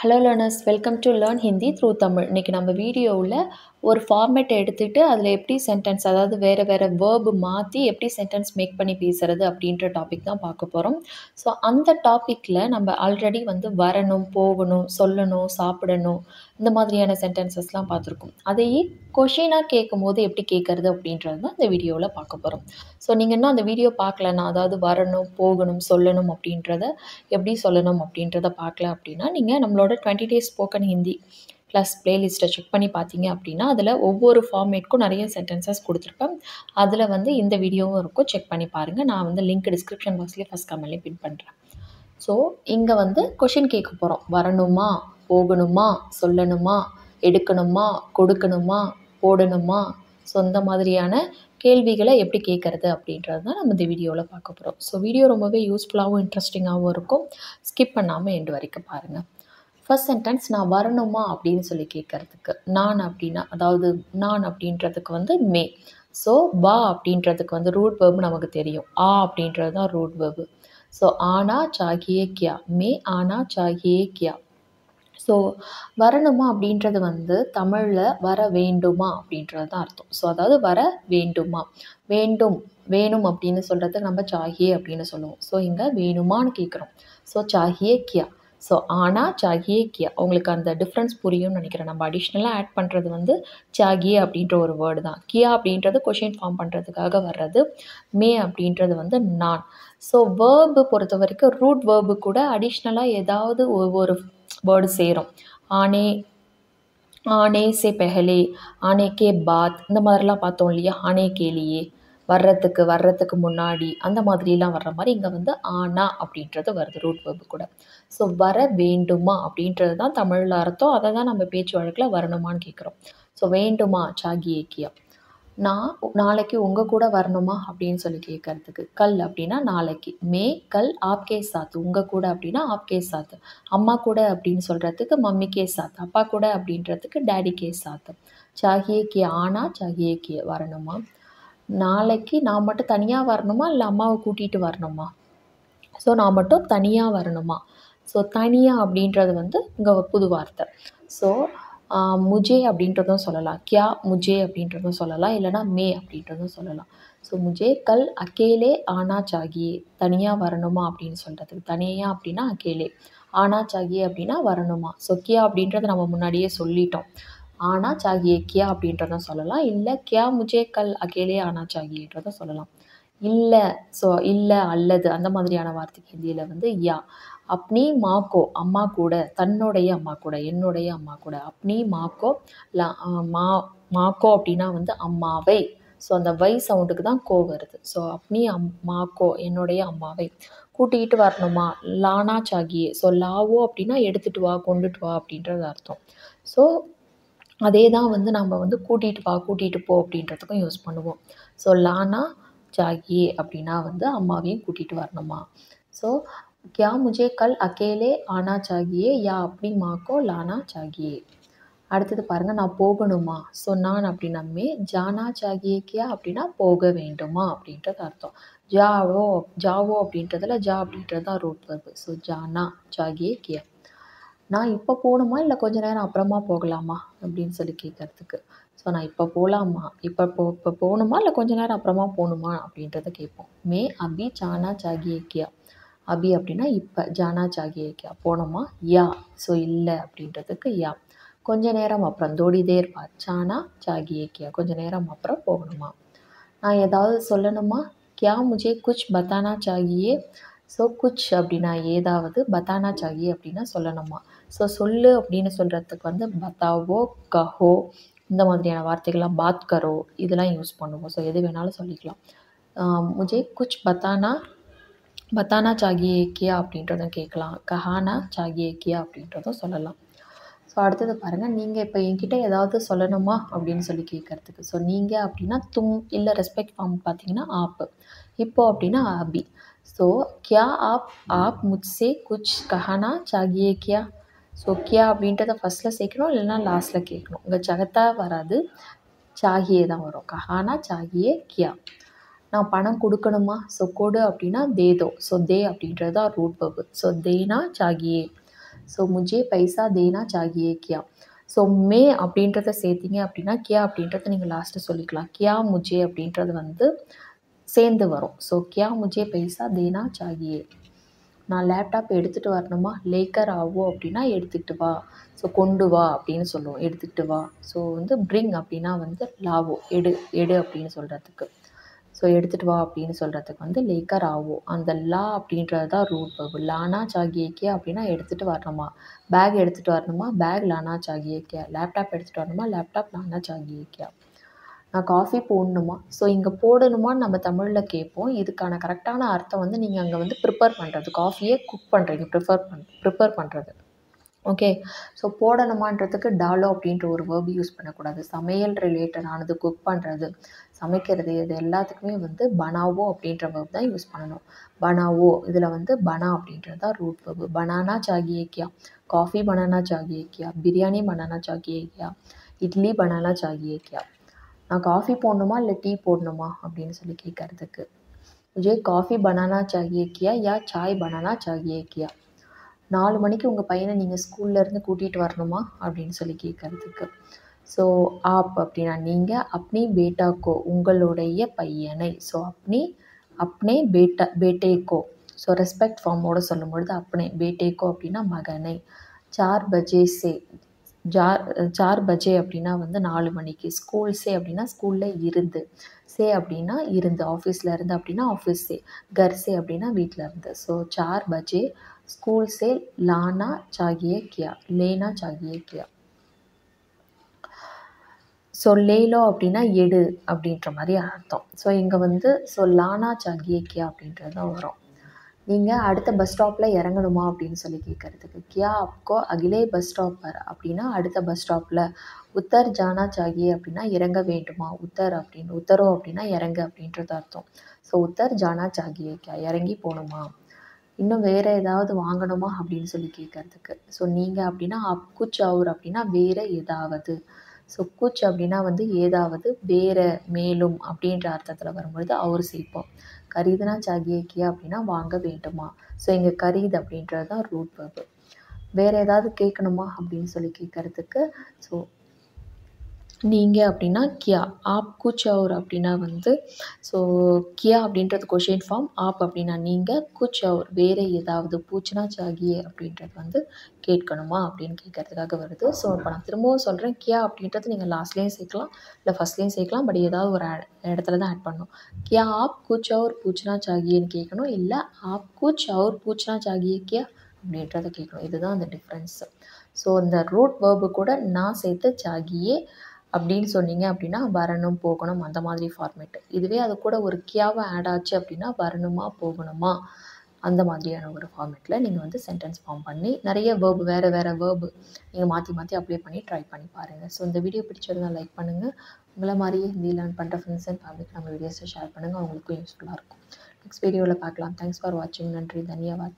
Hello learners, welcome to learn Hindi through Tamil. இன்றைக்கி நம்ம வீடியோவில் ஒரு ஃபார்மேட்டை எடுத்துகிட்டு அதில் எப்படி சென்டென்ஸ், அதாவது வேறு வேறு வேர்பு மாற்றி எப்படி சென்டென்ஸ் மேக் பண்ணி பேசுகிறது அப்படின்ற டாபிக் தான் பார்க்க போகிறோம். ஸோ அந்த டாப்பிக்கில் நம்ம ஆல்ரெடி வரணும், போகணும், சொல்லணும், சாப்பிடணும், இந்த மாதிரியான சென்டென்சஸ்லாம் பார்த்துருக்கோம். அதையே கொஷினாக கேட்கும் போது எப்படி கேட்குறது அப்படின்றது தான் இந்த வீடியோவில் பார்க்க போகிறோம். ஸோ நீங்கள் இன்னும் அந்த வீடியோ பார்க்கலன்னா, அதாவது வரணும், போகணும், சொல்லணும் அப்படின்றத எப்படி சொல்லணும் அப்படின்றத பார்க்கல அப்படின்னா, நீங்கள் நம்மளோட 20 டேஸ் ஸ்போக்கன் ஹிந்தி ப்ளஸ் பிளேலிஸ்ட்டை செக் பண்ணி பார்த்தீங்க அப்படின்னா, அதில் ஒவ்வொரு ஃபார்மேட்க்கும் நிறைய சென்டென்சஸ் கொடுத்துருப்பேன். அதில் இந்த வீடியோவும் இருக்கும், செக் பண்ணி பாருங்கள். நான் லிங்க் டிஸ்கிரிப்ஷன் பாக்ஸ்லேயே ஃபஸ்ட் கமெண்ட்லேயே பின் பண்ணுறேன். ஸோ இங்கே கொஷின் கேட்க போகிறோம். வரணுமா, போகணுமா, சொல்லணுமா, எடுக்கணுமா, கொடுக்கணுமா, போடணுமா, ஸோ இந்த மாதிரியான கேள்விகளை எப்படி கேட்குறது அப்படின்றது தான் நம்ம இந்த வீடியோவில் பார்க்க போகிறோம். ஸோ வீடியோ ரொம்பவே யூஸ்ஃபுல்லாகவும் இன்ட்ரெஸ்டிங்காகவும் இருக்கும். ஸ்கிப் பண்ணாமல் எண்டு வரைக்கும் பாருங்கள். ஃபர்ஸ்ட் சென்டென்ஸ், நான் வரணுமா அப்படின்னு சொல்லி கேட்குறதுக்கு நான் அப்படின்னா, அதாவது நான் அப்படின்றதுக்கு மே. ஸோ வா அப்படின்றதுக்கு ரூட் வேர்பு நமக்கு தெரியும். அப்படின்றது தான் ரூட் வேர்பு. ஸோ ஆனா சாகியே கியா, மே ஆனா சாகியே கியா. ஸோ வரணுமா அப்படின்றது தமிழில் வர வேண்டுமா அப்படின்றது தான் அர்த்தம். ஸோ அதாவது வர வேண்டுமா, வேண்டும், வேணும் அப்படின்னு சொல்கிறதுக்கு நம்ம சாகியே அப்படின்னு சொல்லுவோம். ஸோ இங்கே வேணுமான்னு கேட்குறோம். ஸோ சாகியே கியா. ஸோ ஆனா சாகியே கியா. உங்களுக்கு அந்த டிஃப்ரென்ஸ் புரியும்னு நினைக்கிறேன். நம்ம அடிஷ்னலாக ஆட் பண்ணுறது சாகியே அப்படின்ற ஒரு வேர்டு தான். கியா அப்படின்றது கொஷின் ஃபார்ம் பண்ணுறதுக்காக வர்றது. மே அப்படின்றது நான். ஸோ வேர்பு பொறுத்த வரைக்கும் ரூட் வேர்பு கூட அடிஷ்னலாக ஏதாவது ஒவ்வொரு வேர்டு சேரும். ஆனே, ஆனே சே பெஹலே, ஆனே கே பாத், இந்த மாதிரிலாம் பார்த்தோம் இல்லையா. ஆனே கேலியே, வர்றதுக்கு முன்னாடி, அந்த மாதிரிலாம் வர்ற மாதிரி இங்கே ஆனா அப்படின்றது வருது ரூட் வேர்பு கூட. ஸோ வர வேண்டுமா அப்படின்றது தான் தமிழில் அர்த்தம். அதை தான் நம்ம பேச்சு வழக்கில் வரணுமான்னு கேட்குறோம். ஸோ வேண்டுமா சாகியே கியா. நான் நாளைக்கு உங்கள் கூட வரணுமா அப்படின்னு சொல்லி கேட்குறதுக்கு கல் அப்படின்னா நாளைக்கு. மே கல் ஆப்கே சாத், உங்கள் கூட அப்படின்னா ஆப்கே சாத். அம்மா கூட அப்படின்னு சொல்கிறதுக்கு மம்மிக்கே சாத், அப்பா கூட அப்படின்றதுக்கு டேடிக்கே சாத். சாகியே கே ஆனா சாகியே கே, வரணுமா. நாளைக்கு நான் மட்டும் தனியாக வரணுமா இல்லை அம்மாவை கூட்டிகிட்டு வரணுமா. ஸோ நான் மட்டும் தனியாக வரணுமா. ஸோ தனியாக அப்படின்றது இங்கே புது வார்த்தை. ஸோ முஜே அப்படின்றதும் சொல்லலாம், கியா முஜே அப்படின்றதும் சொல்லலாம், இல்லைனா மே அப்படின்றதும் சொல்லலாம். ஸோ முஜே கல் அக்கேலே ஆனா சாகியே, தனியாக வரணுமா அப்படின்னு சொல்கிறதுக்கு. தனியாக அப்படின்னா அக்கேலே, ஆனா சாகியே அப்படின்னா வரணுமா. ஸோ கியா அப்படின்றத நம்ம முன்னாடியே சொல்லிட்டோம். ஆனா சாகியே கியா அப்படின்றதும் சொல்லலாம், இல்லை கியா முஜே கல் அக்கேலே ஆனா சாகியேன்றதும் சொல்லலாம். இல்லை, ஸோ இல்லை அல்லது அந்த மாதிரியான வார்த்தைக்கு ஹிந்தியில் யா. அப்னி மாக்கோ, அம்மா கூட, தன்னுடைய அம்மா கூட, என்னுடைய அம்மா கூட. அப்னி மாக்கோ மாக்கோ அப்படின்னா அம்மாவை. ஸோ அந்த வை சவுண்டுக்கு தான் கோ வருது. ஸோ அப்னி மாக்கோ, என்னுடைய அம்மாவை கூட்டிகிட்டு வரணுமா. லானா சாகியே. ஸோ லாவோ அப்படின்னா எடுத்துகிட்டு வா, கொண்டுட்டு வா அப்படின்றது அர்த்தம். ஸோ அதே தான் நம்ம கூட்டிகிட்டு வா, கூட்டிகிட்டு போ அப்படின்றதுக்கும் யூஸ் பண்ணுவோம். ஸோ லானா சாகியே அப்படின்னா அம்மாவையும் கூட்டிகிட்டு வரணுமா. ஸோ क्या मुझे कल अकेले आना चाहिए या अपनी माँ को लाना चाहिए. அடுத்தது பாருங்கள், நான் போகணுமா. ஸோ நான் அப்படின்னா மே, ஜானா சாகியே கியா அப்படின்னா போக வேண்டுமா அப்படின்றது அர்த்தம். ஜாவோ அப்படின்றதுல ஜா அப்படின்றது தான் ரூட் வேர்பு. ஸோ ஜானா சாகியே கியா. நான் இப்போ போகணுமா இல்லை கொஞ்ச நேரம் அப்புறமா போகலாமா அப்படின்னு சொல்லி கேட்குறதுக்கு. ஸோ நான் இப்போ போகலாமா, இப்போ போகணுமா இல்லை கொஞ்ச நேரம் அப்புறமா போகணுமா அப்படின்றத கேட்போம். மே அபி ஜானா சாகியே கியா. அபி அப்படின்னா இப்போ, ஜானா சாகியே கியா போனோமா. யா, ஸோ இல்லை அப்படின்றதுக்கு யா. கொஞ்ச நேரம் அப்புறம், தோடி தேர் பாத், ஜானா சாகியே கியா, கொஞ்ச நேரம் அப்புறம் போகணுமா. நான் ஏதாவது சொல்லணுமா. கியா முஜே குச் பத்தானா சாகியே. ஸோ குச் அப்படின்னா ஏதாவது, பத்தானா சாகியே அப்படின்னா சொல்லணுமா. ஸோ சொல்லு அப்படின்னு சொல்கிறதுக்கு பத்தாவோ, கஹோ, இந்த மாதிரியான வார்த்தைகள்லாம், பாத் கரோ, இதெல்லாம் யூஸ் பண்ணுவோம். ஸோ எது வேணாலும் சொல்லிக்கலாம். முஜே குச் பத்தானா சாகியே கியா அப்படின்றதும் கேட்கலாம். கஹானா சாகியே கியா அப்படின்றதும் சொல்லலாம். ஸோ அடுத்தது பாருங்கள், நீங்கள் இப்போ என்கிட்ட ஏதாவது சொல்லணுமா அப்படின்னு சொல்லி கேட்குறதுக்கு. ஸோ நீங்கள் அப்படின்னா தும், இல்லை ரெஸ்பெக்ட் ஃபார்ம் பார்த்தீங்கன்னா ஆப். இப்போ அப்படின்னா அபி. ஸோ கியா ஆப் முஜ்சே குச் கஹானா சாகியே கியா. ஸோ கியா அப்படின்றத ஃபஸ்ட்டில் சேர்க்கணும், இல்லைனா லாஸ்ட்டில் கேட்கணும். உங்கள் ஜகத்தா வராது, சாகியே தான் வரும். கஹானா சாகியே கியா. நான் பணம் கொடுக்கணுமா. ஸோ கொடு அப்படின்னா தேதோ. ஸோ தே அப்படின்றது தான் ரூட் வேர்பு. ஸோ தேனா சாகியே. ஸோ முझे பைசா தேனா சாகியே கியா. ஸோ மே அப்படின்றத சேர்த்திங்க அப்படின்னா கியா அப்படின்றத நீங்கள் லாஸ்ட்டு சொல்லிக்கலாம். கியா முझे அப்படின்றது வந்து சேர்ந்து வரும். ஸோ கியா முझे பைசா தேனா சாகியே. நான் லேப்டாப் எடுத்துகிட்டு வரணுமா, லேக்கர் ஆவோ அப்படின்னா எடுத்துக்கிட்டு வா. ஸோ கொண்டு வா அப்படின்னு சொல்லுவோம், எடுத்துக்கிட்டு வா. ஸோ வந்து பிரிங் அப்படின்னா வந்து லாவோ, எடு எடு அப்படின்னு சொல்கிறதுக்கு. ஸோ எடுத்துகிட்டு வா அப்படின்னு சொல்கிறதுக்கு வந்து லேக்கர் ஆவோ. அந்த லா அப்படின்றது தான் ரூட் வெர்பு. லானா சாகியே கியா அப்படின்னா எடுத்துகிட்டு வரணுமா, பேக் எடுத்துகிட்டு வரணுமா, பேக் லானா சாகியே கியா, லேப்டாப் எடுத்துகிட்டு வரணுமா, லேப்டாப் லானா சாகியே கியா. நான் காஃபி போடணுமா. ஸோ இங்கே போடணுமான்னு நம்ம தமிழில் கேட்போம். இதுக்கான கரெக்டான அர்த்தம் வந்து நீங்கள் அங்கே வந்து ப்ரிப்பேர் பண்ணுறது, காஃபியே குக் பண்ணுறீங்க, ப்ரிப்பேர் பண்ணுறது. ஓகே. ஸோ போடணுமான்றதுக்கு டாலோ அப்படின்ற ஒரு வேர்பு யூஸ் பண்ணக்கூடாது. சமையல் ரிலேட்டடானது, குக் பண்ணுறது, சமைக்கிறது, இது எல்லாத்துக்குமே வந்து பனாவோ அப்படின்ற வேர்ப் தான் யூஸ் பண்ணணும். பனாவோ இதில் வந்து பனா அப்படின்றது தான் ரூட் வேர்பு. பனானா சாகியே கியா, காஃபி பனானா சாகியே கியா, பிரியாணி பனானா சாகியே கியா, இட்லி பனானா சாகியே கியா. நான் காஃபி போடணுமா இல்லை டீ போடணுமா அப்படின்னு சொல்லி கேட்கறதுக்கு मुझे காஃபி பனானா சாகியே கியா யா சாய் பனானா சாகியே கியா. 4 மணிக்கு உங்கள் பையனை நீங்கள் ஸ்கூல்லேருந்து கூட்டிகிட்டு வரணுமா அப்படின்னு சொல்லி கேட்கறதுக்கு. ஸோ ஆப் அப்படின்னா நீங்கள், அப்னி பேட்டாக்கோ உங்களுடைய பையனை. ஸோ அப்னே பேட்டேக்கோ. ஸோ ரெஸ்பெக்ட் ஃபார்மோடு சொல்லும்பொழுது அப்னே பேட்டேக்கோ அப்படின்னா மகனை. 4 பஜே சே, 4 பஜே அப்படின்னா வந்து 4 மணிக்கு. ஸ்கூல் சே அப்படின்னா ஸ்கூலில் இருந்து, சே அப்படின்னா இருந்து, ஆஃபீஸில் இருந்து அப்படின்னா ஆஃபீஸ் சே, கர் சே அப்படின்னா வீட்டில் இருந்து. ஸோ 4 பஜே ஸ்கூல் சே லானா சாகியே கியா, லேனா சாகியே கியா. ஸோ லேலோ அப்படின்னா எடு அப்படின்ற மாதிரி அர்த்தம். ஸோ இங்கே வந்து ஸோ லானா சாகியே கியா அப்படின்றது தான் வரும். நீங்கள் அடுத்த பஸ் ஸ்டாப்பில் இறங்கணுமா அப்படின்னு சொல்லி கேட்குறதுக்கு கியா ஆப்கோ அகிலே பஸ் ஸ்டாப் பர் அப்படின்னா அடுத்த பஸ் ஸ்டாப்பில். உத்தர் ஜானா சாகியே அப்படின்னா இறங்க வேண்டுமா, உத்தர் அப்படின்னு, உத்தரோ அப்படின்னா இறங்கு அப்படின்றது அர்த்தம். ஸோ உத்தர் ஜானா சாகியே கியா, இறங்கி போகணுமா. இன்னும் வேறு ஏதாவது வாங்கணுமா அப்படின்னு சொல்லி கேட்குறதுக்கு. ஸோ நீங்கள் அப்படின்னா அப் குச் அவுர் அப்படின்னா வேறு ஏதாவது. ஸோ குச் அப்படின்னா வந்து ஏதாவது, வேறு, மேலும் அப்படின்ற அர்த்தத்தில் வரும்பொழுது அவர் சேர்ப்போம். கரீதுனா சாகியே கியா அப்படின்னா வாங்க வேண்டுமா. ஸோ இங்கே கரீத் அப்படின்றது தான் ரூட் வெர்பு. வேறு ஏதாவது கேட்கணுமா அப்படின்னு சொல்லி கேட்குறதுக்கு ஸோ நீங்கள் அப்படின்னா கியா, ஆப் குச் அவுர் அப்படின்னா வந்து ஸோ கியா அப்படின்றது கொஷின் ஃபார்ம், ஆப் அப்படின்னா நீங்கள், குச் அவுர் வேறு ஏதாவது, பூச்சனா சாகியே அப்படின்றது வந்து கேட்கணுமா அப்படின்னு கேட்கறதுக்காக வருது. ஸோ இப்போ நான் திரும்பவும் சொல்கிறேன், கியா அப்படின்றது நீங்கள் லாஸ்ட்லேயும் சேர்க்கலாம் இல்லை ஃபஸ்ட்லேயும் சேர்க்கலாம். பட் ஏதாவது ஒரு இடத்துல தான் ஆட் பண்ணணும். கியா ஆப் குச் அவுர் பூச்சனா சாகியேன்னு கேட்கணும், இல்லை ஆப் குச் அவுர் பூச்சனா சாகியே கியா அப்படின்றத கேட்கணும். இதுதான் அந்த டிஃப்ரென்ஸு. ஸோ இந்த ரூட் வேர்பு கூட நான் சேர்த்து சாகியே அப்படின்னு சொன்னீங்க அப்படின்னா வரணும், போகணும், அந்த மாதிரி ஃபார்மேட்டு. இதுவே அது கூட ஒரு கியாவை ஆட் ஆச்சு அப்படின்னா வரணுமா, போகணுமா, அந்த மாதிரியான ஒரு ஃபார்மேட்டில் நீங்கள் வந்து சென்டென்ஸ் ஃபார்ம் பண்ணி நிறைய வேர்பு, வேறு வேர்பு நீங்கள் மாற்றி மாற்றி அப்ளை பண்ணி ட்ரை பண்ணி பாருங்கள். ஸோ இந்த வீடியோ பிடிச்சிருந்தால் லைக் பண்ணுங்கள். உங்களை மாதிரியே ஹிந்தி லேர்ன் பண்ணுற ஃப்ரெண்ட்ஸ் அண்ட் ஃபேமிலிக்கு நம்ம வீடியோஸை ஷேர் பண்ணுங்கள், அவங்களுக்கும் யூஸ்ஃபுல்லாக இருக்கும். நெக்ஸ்ட் வீடியோவில் பார்க்கலாம். தேங்க்ஸ் ஃபார் வாட்சிங். நன்றி, தன்யவாத்.